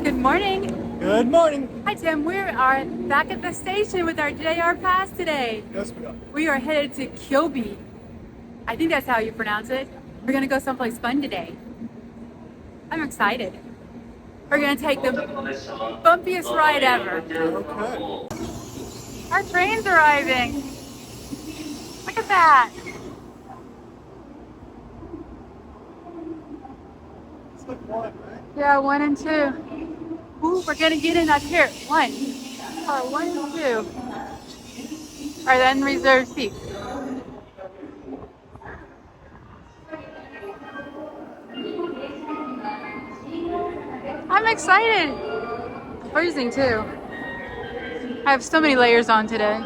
Good morning. Good morning. Hi, Tim. We are back at the station with our JR Pass today. Yes, we are. We are headed to Kyobi. I think that's how you pronounce it. We're going to go someplace fun today. I'm excited. We're going to take the bumpiest ride ever. Okay. Our train's arriving. Look at that. It's like one, right? Yeah, 1 and 2. Ooh, we're going to get in up here. 1. Car 1 and 2 are then reserved seats. I'm excited. Freezing too. I have so many layers on today.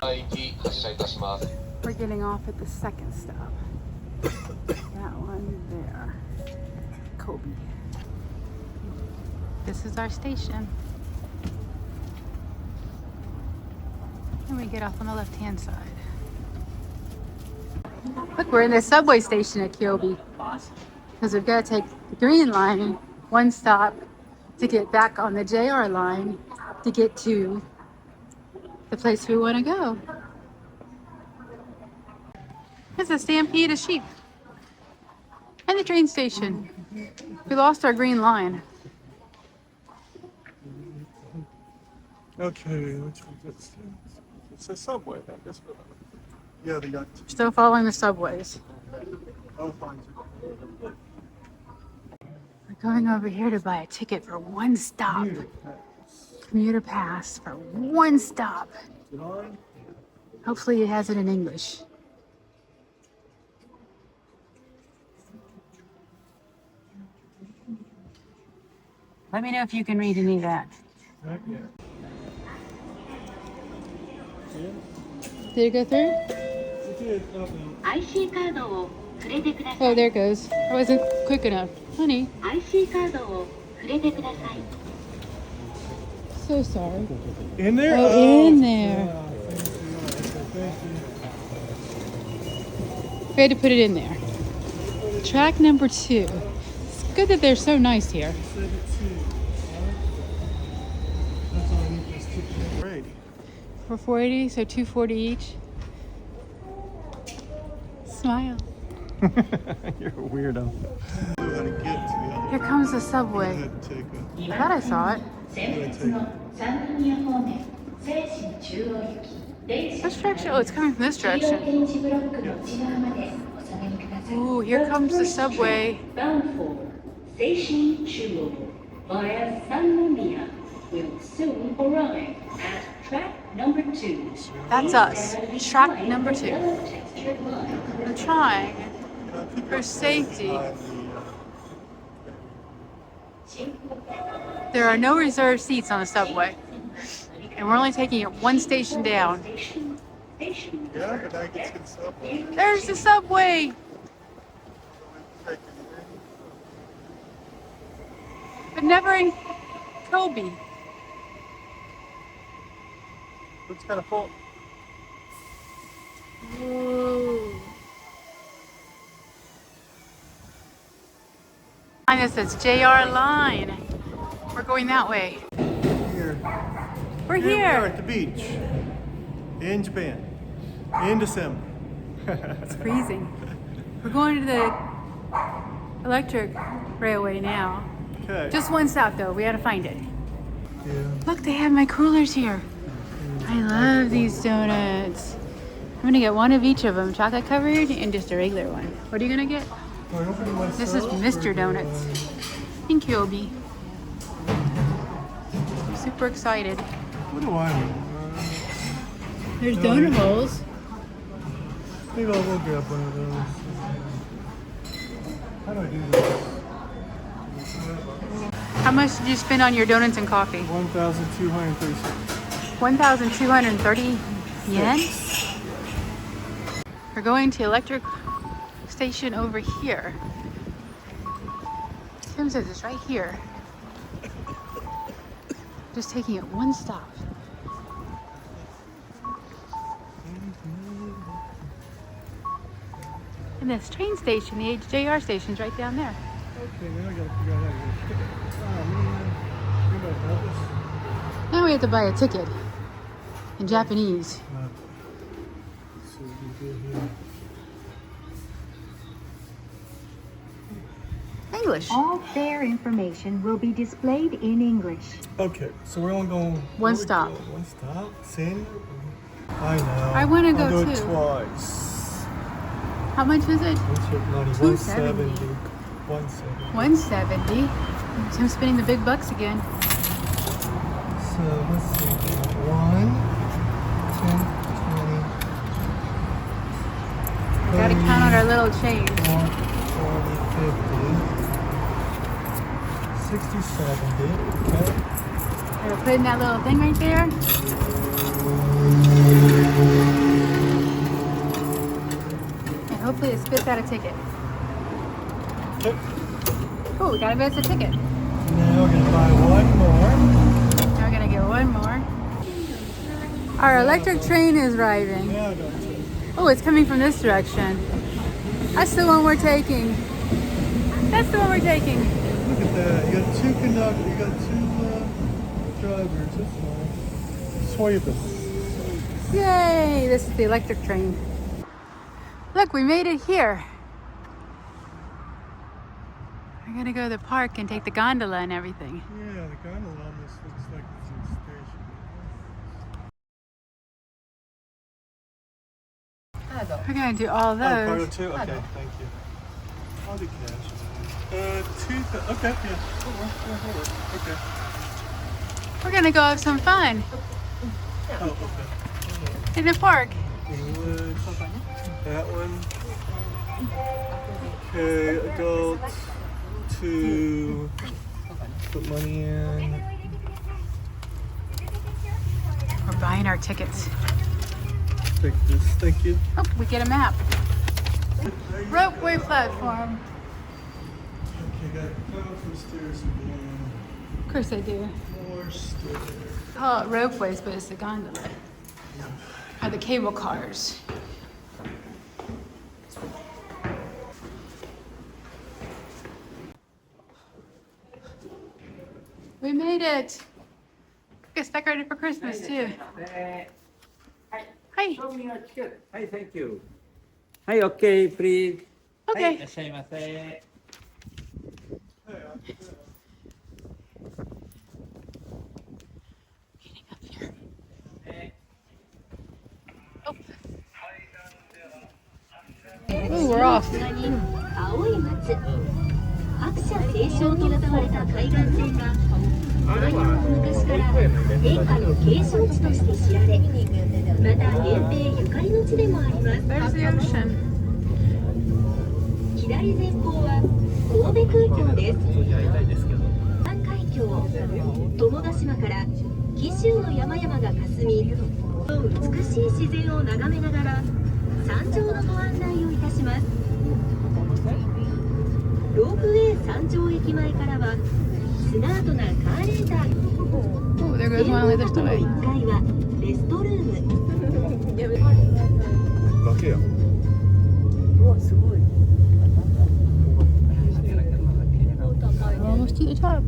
We're getting off at the second stop. That one there. Kobe. This is our station. And we get off on the left-hand side. Look, we're in the subway station at Kyobi. Because we've got to take the green line, one stop, to get back on the JR line to get to the place we want to go. There's a stampede of sheep. And the train station. We lost our green line. Okay, which one is this? It's a subway, I guess. Yeah, they got two. Still following the subways. I'll find you. We're going over here to buy a ticket for one stop. Commuter pass for one stop. Is it on? Hopefully it has it in English. Let me know if you can read any of that. Not yet. Yeah, Did it go through? it did. IC カードを触れてくださ Oh, い。 there it goes. I wasn't quick enough. Honey, IC カードを触れてください。 so sorry. In there? Oh, in there. Yeah, thank you. We had to put it in there. Track number 2. It's good that they're so nice here. That's all I need, this ticket. Great. For $4.80, so $2.40 each. Smile. You're a weirdo. How to get to the other. Here comes the subway. Go ahead and take I thought I saw it. 先日の三宮方面、西新中央行き、電車 Which direction? Oh, it's coming from this 黄色 direction. 点字ブロックの内側までお下がりください。 Ooh, here comes the subway. Bound for 西新中央 via Sannomiya will soon arrive at track number 2. That's us. Track number 2. Protected line. I'm trying for safety. There are no reserved seats on the subway. And we're only taking it one station down. Yeah, but I get to the subway. There's the subway. But never in Kobe. Looks kind of full. Ooh. Behind us says JR Line. We're going that way. Here. We're Here we are here. at the beach in Japan in December. It's freezing. We're going to the electric railway now. Okay. Just one stop though. We gotta find it. Yeah. Look, they have my coolers here. I love these donuts. I'm gonna get one of each of them, chocolate covered and just a regular one. What are you gonna get? Am I opening myself, This is or Mr. is it, Donuts in Kyobi. I'm super excited. What do I know? There's donut holes. Maybe I'll go grab one of those. How do I do this? How much did you spend on your donuts and coffee? 1,236. 1,230 yen? We're going to electric station over here. Tim says it's right here. Just taking it one stop. And this train station, the JR station's right down there. Okay, now I gotta figure out how to get a ticket. we have to buy a ticket in Japanese. See what we do here. English. All fare information will be displayed in English. Okay, so we're only going One where we stop. going? One stop. San. I know. I wanna go I'll do it too. twice. How much is it? What's your money? 270. 170. 170. I'm spending the big bucks again. So let's see. 1, 10, 20. Gotta count on our little change. 40, 50. 60, 70. Okay. Gotta put in that little thing right there. And hopefully it spits out a ticket. Okay. Oh, we got a best a ticket. Now we're gonna buy one more. Now we're gonna get one more. Our electric train is arriving. Now go to. Oh, it's coming from this direction. That's the one we're taking. That's the one we're taking. Look at that. You got two conductors. You got two drivers. That's nice. Sweeping. Yay! This is the electric train. Look, we made it here. We're gonna go to the park and take the gondola and everything. Yeah, the gondola almost looks like it's in station. We're gonna do all Oh, cargo those. too? Okay, thank you. I'll do cash. Okay, yeah. Hold on. Okay. We're gonna go have some fun Oh, okay. in the park. English. That one. Okay, adult. 2. Put money in. We're buying our tickets. Take this. Thank you. Oh, we get a map. Ropeway platform. Okay, got going from stairs again. Of course I do. More stairs. Call it ropeways, but it's the gondola. Or the cable cars. We made it. It's decorated for Christmas too. Hi. はい、Thank you. はい、OK, please. はい、いら Okay. っしゃいませ。 Getting up here. Oh. Ooh, we're off. 青い松白砂継承と歌われた海岸線が大変昔から陛下の景勝地として知られ、また源平ゆかりの地でもあります。 There's the ocean. 左前方は神戸空港です。南海峡、友田島から紀州の山々が霞み、美しい自然を眺めながら山上のご案内をいたします。ロープウェイ山上駅前からはスマートなカーレーター。 Oh, there goes one on the other 1 side. 階はレストルーム。崖や。 We're almost to the top.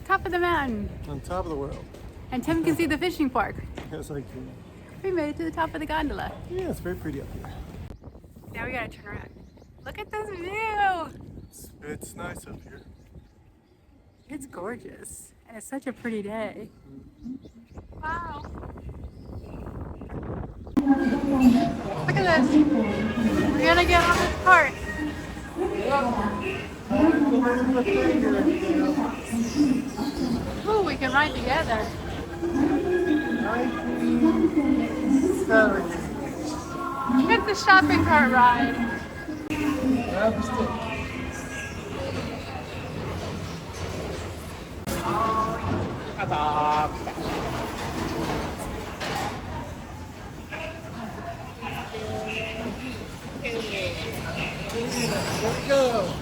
Top of the mountain. On top of the world. And Tim can see the fishing park. Yes, I can. We made it to the top of the gondola. Yeah, it's very pretty up here. Now we gotta turn around. Look at this view! It's nice up here. It's gorgeous. And it's such a pretty day. Wow. Look at this. We're gonna get on this cart. Ooh, we can ride together. So, it's the shopping cart ride.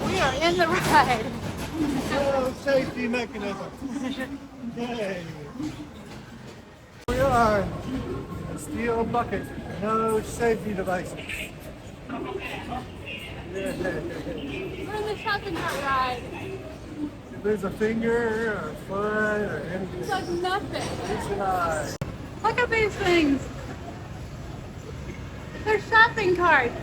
We are in the ride. No safety mechanism. Yay. We are steel bucket. No safety devices. We're in the shopping cart ride. If there's a finger or a foot or anything, It's like nothing. it's an eye. Look at these things. They're shopping carts.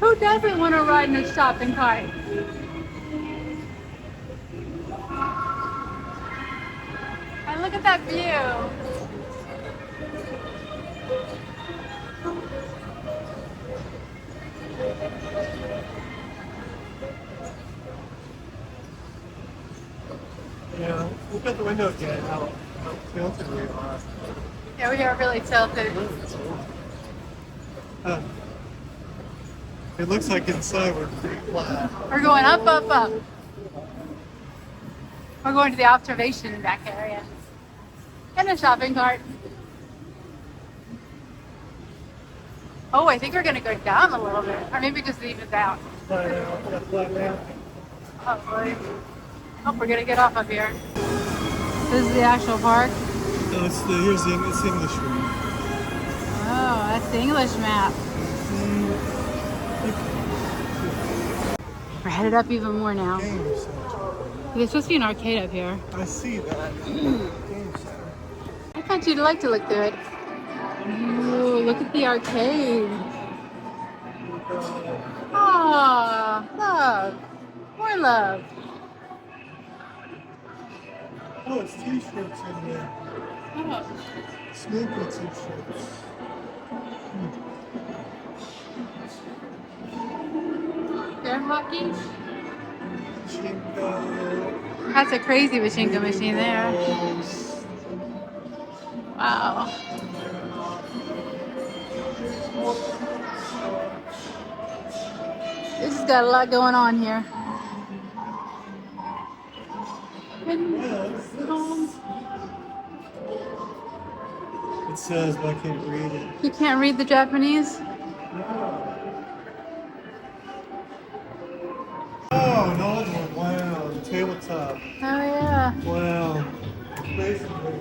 Who doesn't want to ride in a shopping cart? And look at that view. Yeah, look out the window again, how tilted we are. Yeah, we are really tilted. Huh. It looks like inside we're pretty flat. We're going up, up, up. We're going to the observation deck area. And a shopping cart. Oh, I think we're going to go down a little bit. Or maybe just leave it out. Flat out, yeah, flat out. Hopefully. Oh, we're going to get off up here. This is the actual park. No, it's English room. Oh, that's the English map. We're headed up even more now. Game center. There's supposed to be an arcade up here. I see that. Game center. I thought you'd like to look through it. Ooh, look at the arcade. Ah, love. More love. Oh, it's t-shirts in there. Oh. Snoopy t-shirts. Air hockey? Chingo. That's a crazy Machinko machine there. Wow. This has got a lot going on here. It says, but I can't read it. You can't read the Japanese? Oh, an old one. Wow, the tabletop. Oh yeah. Wow. Basically.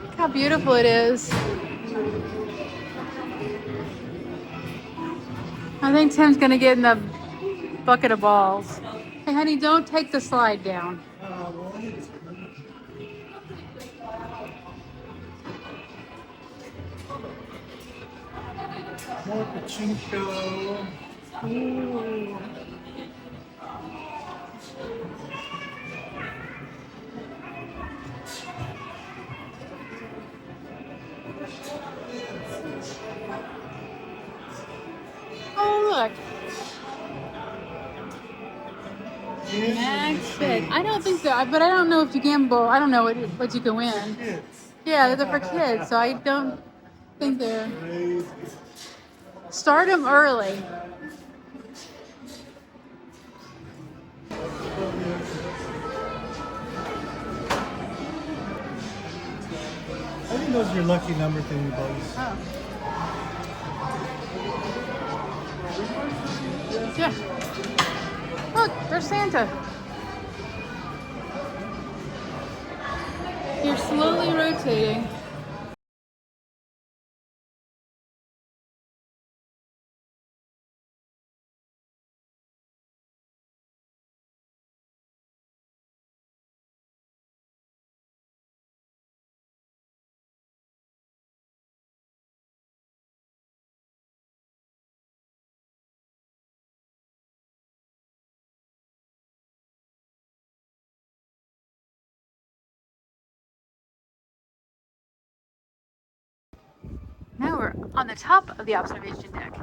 Look how beautiful it is. I think Tim's gonna get in the bucket of balls. Hey honey, don't take the slide down. Well, I need to. More pachinko. Ooh. Oh look. Max Fit. I don't think so, but I don't know if you gamble. I don't know what you can win. Kids. Yeah, they're for kids, so I don't think they're. Crazy. Start them early. I think those are your lucky number thingy bugs. Oh. Yeah. Look, there's Santa. You're slowly rotating. Now we're on the top of the observation deck.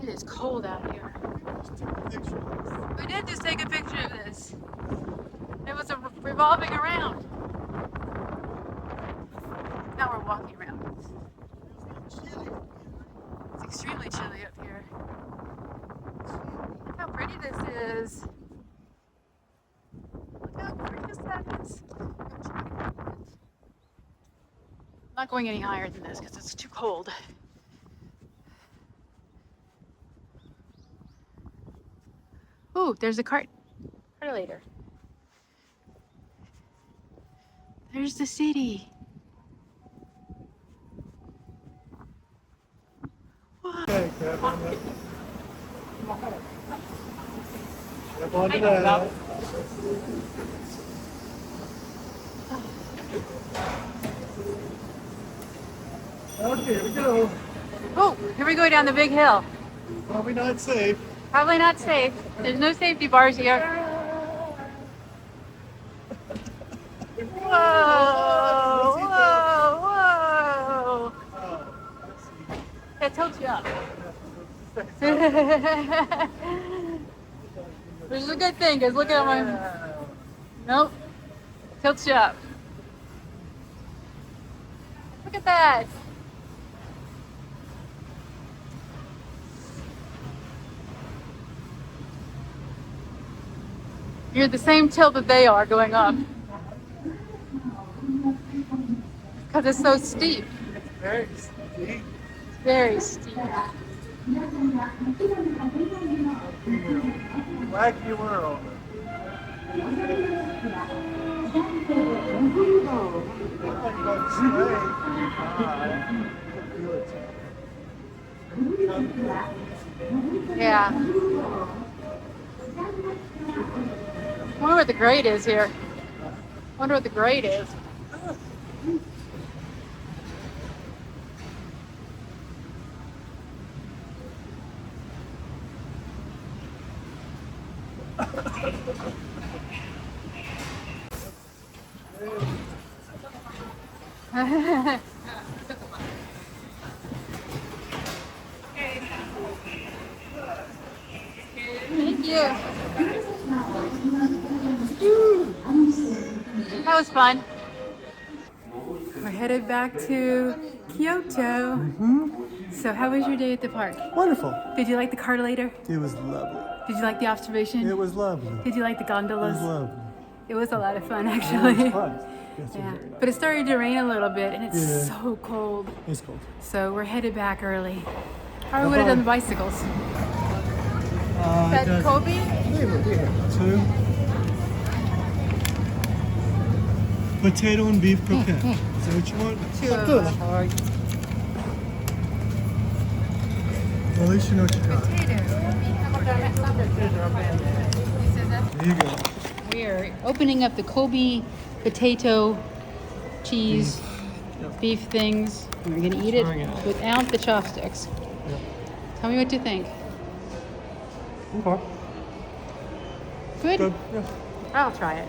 It is cold out here. We did just take a picture of this. It was revolving around. Now we're walking around. It's extremely chilly up here. Look how pretty this is. Look how pretty this seconds. I'm not going any higher than this because it's too cold. Oh, there's a cart later. There's the city. Okay, grab on that. Grab onto that. Okay, here we go. Oh, here we go down the big hill. Probably not safe. Probably not safe. There's no safety bars here. Whoa, whoa, whoa. That tilts you up. Which is a good thing, because look at my... Nope. Tilts you up. Look at that. You're the same tilt that they are going up. Because it's so steep. Very steep. Very steep. Wacky world. Yeah. I wonder what the grade is here. Wonder what the grade is. Thank you. That was fun. We're headed back to Kyoto. So how was your day at the park? Wonderful. Did you like the cartolator? It was lovely. Did you like the observation? It was lovely. Did you like the It gondolas? was lovely. It was a lot of fun, It actually. was fun. Yes, it Yeah, was very nice. but it started to rain a little bit, and it's Yeah. so cold. It's cold. So we're headed back early. Or we would have done the bicycles. Is that Kobe? Two. Potato and beef croquette. Is that what you want? Two. Good. Well, at least you know what you got. There you go. We are opening up the Kobe potato cheese beef things. And we're gonna eat it Trying it. without the chopsticks. Yep. Tell me what you think. Okay. Good? Good. Yeah. I'll try it.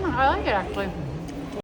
I like it actually.